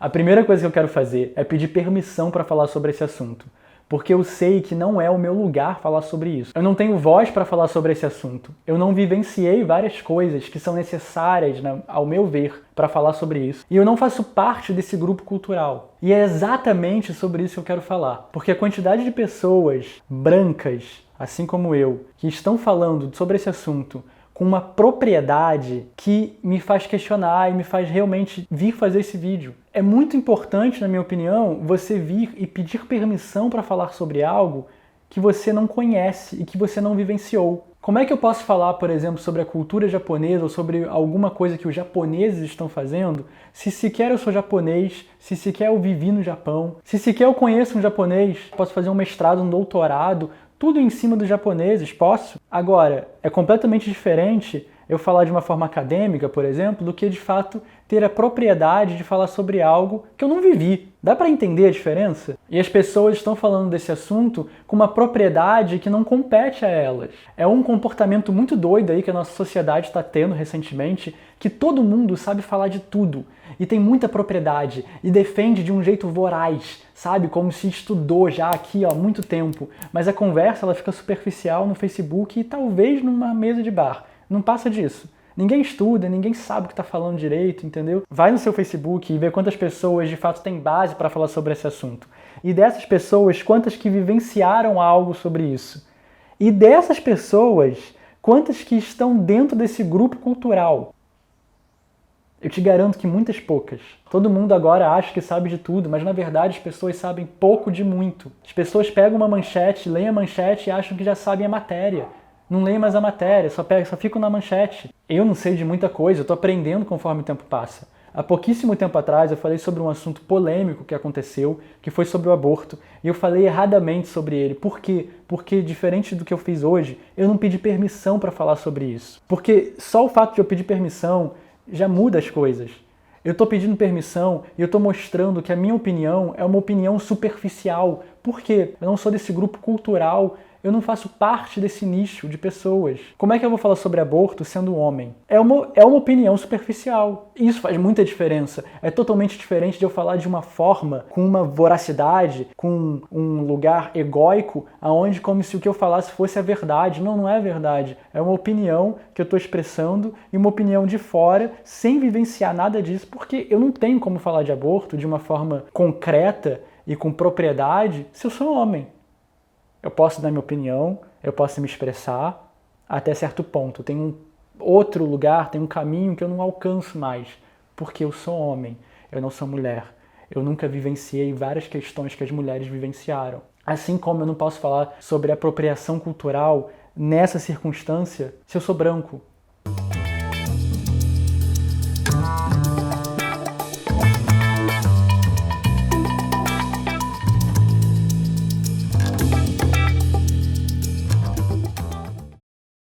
A primeira coisa que eu quero fazer é pedir permissão para falar sobre esse assunto, porque eu sei que não é o meu lugar falar sobre isso. Eu não tenho voz para falar sobre esse assunto. Eu não vivenciei várias coisas que são necessárias, ao meu ver, para falar sobre isso. E eu não faço parte desse grupo cultural. E é exatamente sobre isso que eu quero falar, porque a quantidade de pessoas brancas, assim como eu, que estão falando sobre esse assunto com uma propriedade que me faz questionar e me faz realmente vir fazer esse vídeo. É muito importante, na minha opinião, você vir e pedir permissão para falar sobre algo que você não conhece e que você não vivenciou. Como é que eu posso falar, por exemplo, sobre a cultura japonesa ou sobre alguma coisa que os japoneses estão fazendo, se sequer eu sou japonês, se sequer eu vivi no Japão, se sequer eu conheço um japonês, posso fazer um mestrado, um doutorado, tudo em cima dos japoneses, posso? Agora, é completamente diferente eu falar de uma forma acadêmica, por exemplo, do que de fato ter a propriedade de falar sobre algo que eu não vivi. Dá para entender a diferença? E as pessoas estão falando desse assunto com uma propriedade que não compete a elas. É um comportamento muito doido aí que a nossa sociedade está tendo recentemente, que todo mundo sabe falar de tudo e tem muita propriedade e defende de um jeito voraz, sabe? Como se estudou já aqui há muito tempo. Mas a conversa ela fica superficial no Facebook e talvez numa mesa de bar. Não passa disso. Ninguém estuda, ninguém sabe o que está falando direito, entendeu? Vai no seu Facebook e vê quantas pessoas de fato têm base para falar sobre esse assunto. E dessas pessoas, quantas que vivenciaram algo sobre isso. E dessas pessoas, quantas que estão dentro desse grupo cultural. Eu te garanto que muitas poucas. Todo mundo agora acha que sabe de tudo, mas na verdade as pessoas sabem pouco de muito. As pessoas pegam uma manchete, leem a manchete e acham que já sabem a matéria. Não leem mais a matéria, só ficam na manchete. Eu não sei de muita coisa, eu tô aprendendo conforme o tempo passa. Há pouquíssimo tempo atrás eu falei sobre um assunto polêmico que aconteceu, que foi sobre o aborto, e eu falei erradamente sobre ele. Por quê? Porque, diferente do que eu fiz hoje, eu não pedi permissão para falar sobre isso. Porque só o fato de eu pedir permissão já muda as coisas. Eu estou pedindo permissão e eu estou mostrando que a minha opinião é uma opinião superficial. Por quê? Eu não sou desse grupo cultural, eu não faço parte desse nicho de pessoas. Como é que eu vou falar sobre aborto sendo homem? É uma opinião superficial. Isso faz muita diferença. É totalmente diferente de eu falar de uma forma, com uma voracidade, com um lugar egóico, aonde como se o que eu falasse fosse a verdade. Não, não é verdade. É uma opinião que eu estou expressando e uma opinião de fora, sem vivenciar nada disso, porque eu não tenho como falar de aborto de uma forma concreta e com propriedade se eu sou homem. Eu posso dar minha opinião, eu posso me expressar até certo ponto. Tem um outro lugar, tem um caminho que eu não alcanço mais, porque eu sou homem, eu não sou mulher. Eu nunca vivenciei várias questões que as mulheres vivenciaram. Assim como eu não posso falar sobre apropriação cultural nessa circunstância se eu sou branco.